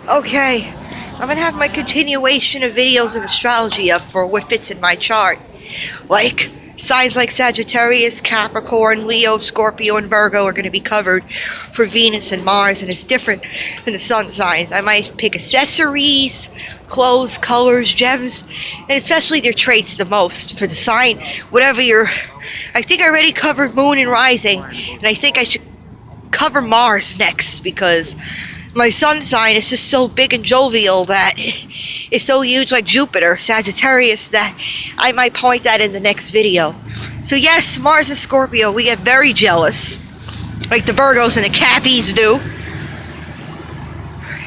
Okay, I'm gonna have my continuation of videos of astrology up for what fits in my chart. Like, signs like Sagittarius, Capricorn, Leo, Scorpio, and Virgo are gonna be covered for Venus and Mars, and it's different than the sun signs. I might pick accessories, clothes, colors, gems, and especially their traits the most for the sign. Whatever your. I think I already covered Moon and Rising, and I think I should cover Mars next because my sun sign is just so big and jovial that it's so huge, like Jupiter, Sagittarius, that I might point that in the next video. So yes, Mars and Scorpio, we get very jealous, like the Virgos and the Cappies do.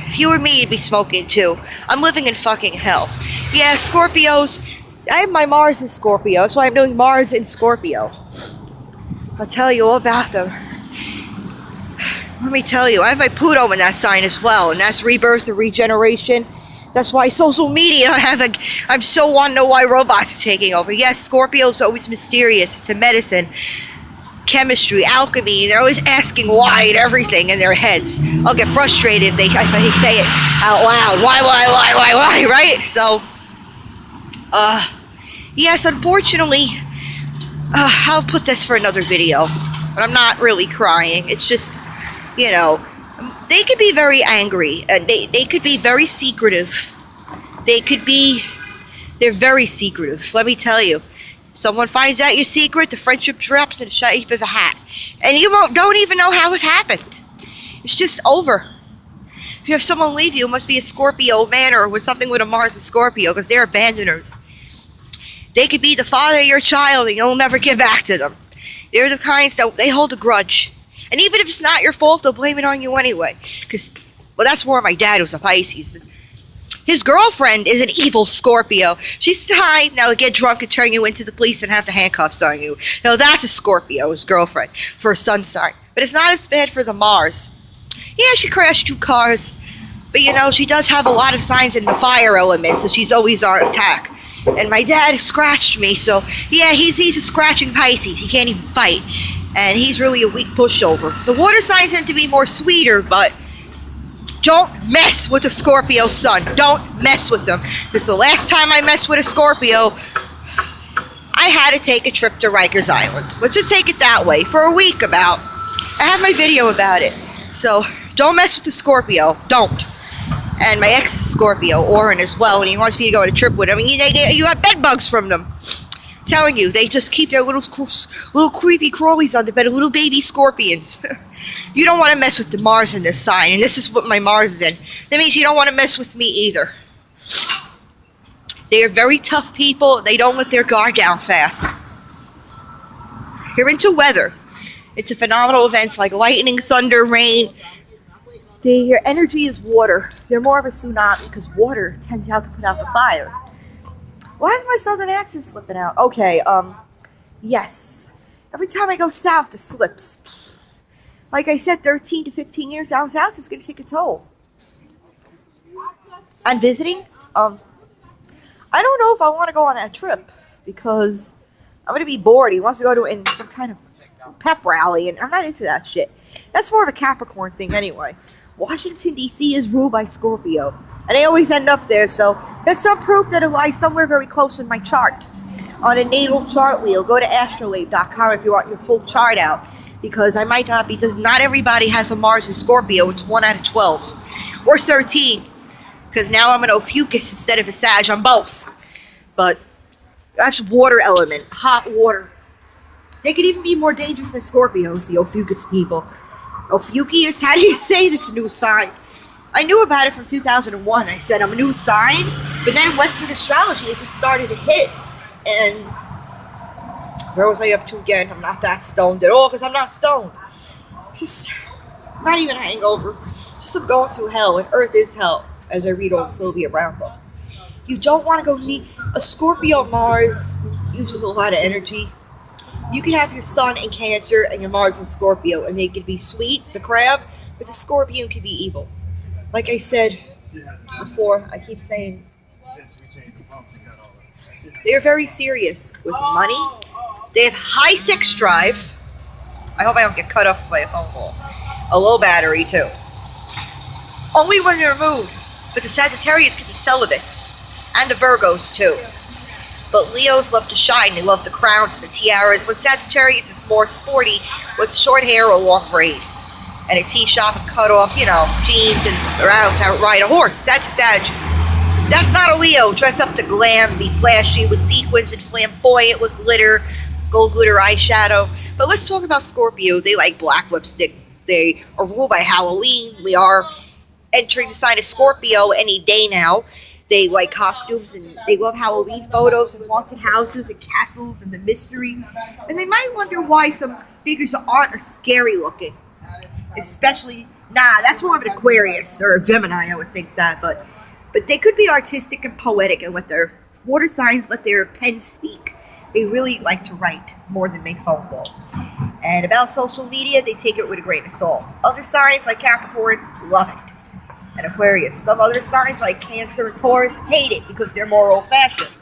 If you were me, you'd be smoking too. I'm living in fucking hell. Yeah, Scorpios, I have my Mars in Scorpio, that's why I'm doing Mars in Scorpio. I'll tell you all about them. Let me tell you, I have my Pluto in that sign as well, and that's rebirth and regeneration. That's why social media, I'm so want to know why robots are taking over. Yes, Scorpio's always mysterious. It's a medicine, chemistry, alchemy. They're always asking why and everything in their heads. I'll get frustrated if they say it out loud. Why, right? So, yes, unfortunately, I'll put this for another video. But I'm not really crying. It's just, you know, they could be very angry, and they could be very secretive. They're very secretive, let me tell you. Someone finds out your secret, the friendship drops in the shape of a hat. And you don't even know how it happened. It's just over. If you have someone leave you, it must be a Scorpio man or with something with a Mars and Scorpio, because they're abandoners. They could be the father of your child and you'll never get back to them. They're the kinds that they hold a grudge. And even if it's not your fault, they'll blame it on you anyway. Because, well, that's more my dad who's a Pisces. But his girlfriend is an evil Scorpio. She's the type now to get drunk and turn you into the police and have the handcuffs on you. Now, that's a Scorpio, his girlfriend, for a sun sign. But it's not as bad for the Mars. Yeah, she crashed 2 cars. But, you know, she does have a lot of signs in the fire element, so she's always on attack. And my dad scratched me, so, yeah, he's a scratching Pisces. He can't even fight. And he's really a weak pushover. The water signs tend to be more sweeter, but don't mess with a Scorpio sun. Don't mess with them. Because the last time I messed with a Scorpio, I had to take a trip to Rikers Island. Let's just take it that way. For a week about. I have my video about it. So, don't mess with the Scorpio. Don't. And my ex is Scorpio, Oren as well, and he wants me to go on a trip with him. I mean, you have bed bugs from them. Telling you, they just keep their little creepy crawlies on the bed, little baby scorpions. You don't want to mess with the Mars in this sign, and this is what my Mars is in. That means you don't want to mess with me either. They are very tough people. They don't let their guard down fast. You're into weather. It's a phenomenal events like lightning, thunder, rain. Their energy is water. They're more of a tsunami because water tends out to put out the fire. Why is my southern accent slipping out? Okay, yes. Every time I go south, it slips. Like I said, 13 to 15 years down south is going to take a toll. On visiting, I don't know if I want to go on that trip because I'm going to be bored. He wants to go to some kind of pep rally, and I'm not into that shit. That's more of a Capricorn thing anyway. Washington, D.C. is ruled by Scorpio. And I always end up there, so that's some proof that it lies somewhere very close in my chart. On a natal chart wheel, go to astrolabe.com if you want your full chart out. Because I might not, because not everybody has a Mars in Scorpio. It's 1 out of 12. Or 13. Because now I'm an Ophiuchus instead of a Sag. I'm both. But that's water element. Hot water. They could even be more dangerous than Scorpios, the Ophiuchus people. Ophiuchus, how do you say this new sign? I knew about it from 2001. I said, I'm a new sign. But then Western astrology has just started to hit. And where was I up to again? I'm not that stoned at all because I'm not stoned. Just not even a hangover. Just I'm going through hell. And Earth is hell. As I read all the Sylvia Brown books. You don't want to go meet a Scorpio Mars. Uses a lot of energy. You can have your sun in Cancer and your Mars in Scorpio. And they can be sweet, the crab. But the Scorpion can be evil. Like I said before, I keep saying, they're very serious with money. They have high sex drive. I hope I don't get cut off by a phone call. A low battery, too. Only when they're moved. But the Sagittarius can be celibates. And the Virgos too. But Leos love to shine. They love the crowns and the tiaras. When Sagittarius is more sporty with short hair or long braid. And a tee-shop and cut off, jeans and around to ride a horse. That's Sag. That's not a Leo. Dress up to glam, be flashy with sequins and flamboyant with glitter, gold glitter eyeshadow. But let's talk about Scorpio. They like black lipstick. They are ruled by Halloween. We are entering the sign of Scorpio any day now. They like costumes and they love Halloween photos and haunted houses and castles and the mystery. And they might wonder why some figures aren't as scary looking. Especially, that's more of an Aquarius or a Gemini, I would think that. But they could be artistic and poetic, and with their water signs, let their pen speak. They really like to write more than make phone calls. And about social media, they take it with a grain of salt. Other signs like Capricorn love it. And Aquarius. Some other signs like Cancer and Taurus hate it because they're more old-fashioned.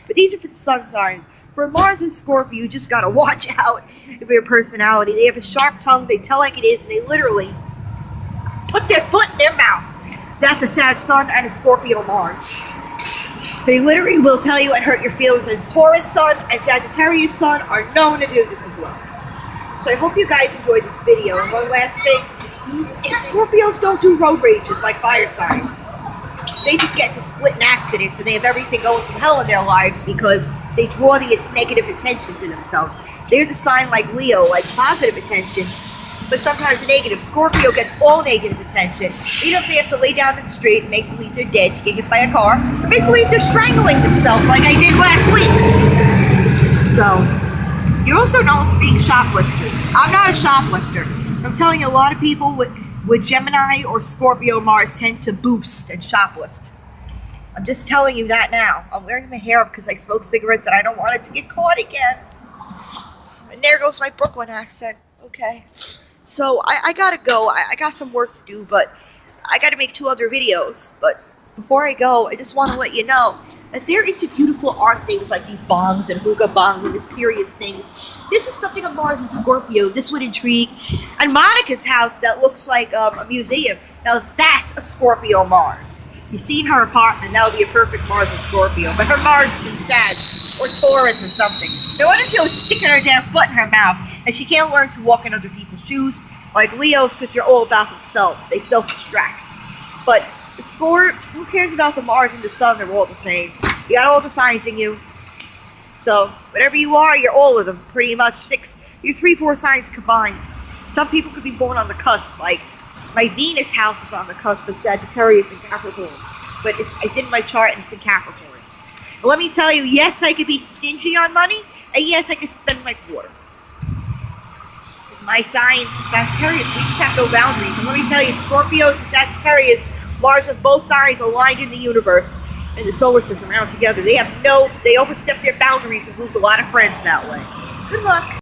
But these are for the sun signs. For Mars and Scorpio, you just gotta watch out for your personality. They have a sharp tongue, they tell like it is, and they literally put their foot in their mouth. That's a Sag Sun and a Scorpio Mars. They literally will tell you and hurt your feelings. And Taurus Sun and Sagittarius Sun are known to do this as well. So I hope you guys enjoyed this video. And one last thing, Scorpios don't do road rages like fire signs. They just get to split in accidents and they have everything going from hell in their lives because they draw the negative attention to themselves. They're the sign like Leo, like positive attention, but sometimes negative. Scorpio gets all negative attention. Even if they have to lay down in the street and make believe they're dead to get hit by a car, or make believe they're strangling themselves like I did last week. So, you're also known for being shoplifters. I'm not a shoplifter. I'm telling you, a lot of people with Gemini or Scorpio Mars tend to boost and shoplift. I'm just telling you that now. I'm wearing my hair up because I smoke cigarettes and I don't want it to get caught again. And there goes my Brooklyn accent. Okay. So I gotta go. I got some work to do, but I gotta make 2 other videos. But before I go, I just want to let you know that they're into beautiful art things like these bongs and hookah bongs and mysterious things. This is something of Mars and Scorpio. This would intrigue. And Monica's house that looks like a museum. Now that's a Scorpio Mars. You've seen her apartment. That would be a perfect Mars and Scorpio. But her Mars is in Sag or Taurus or something. No wonder she was sticking her damn foot in her mouth. And she can't learn to walk in other people's shoes like Leos because they're all about themselves. They self-distract. But who cares about the Mars and the Sun? They're all the same. You got all the signs in you. So, whatever you are, you're all of them. Pretty much 6, you're 3, 4 signs combined. Some people could be born on the cusp. Like, my Venus house is on the cusp of Sagittarius and Capricorn. But I did my chart and it's in Capricorn. And let me tell you, yes, I could be stingy on money. And yes, I could spend my quarter. My sign is Sagittarius. We just have no boundaries. And let me tell you, Scorpios and Sagittarius, Mars of both signs aligned in the universe and the solar system around together. They overstep their boundaries and lose a lot of friends that way. Good luck.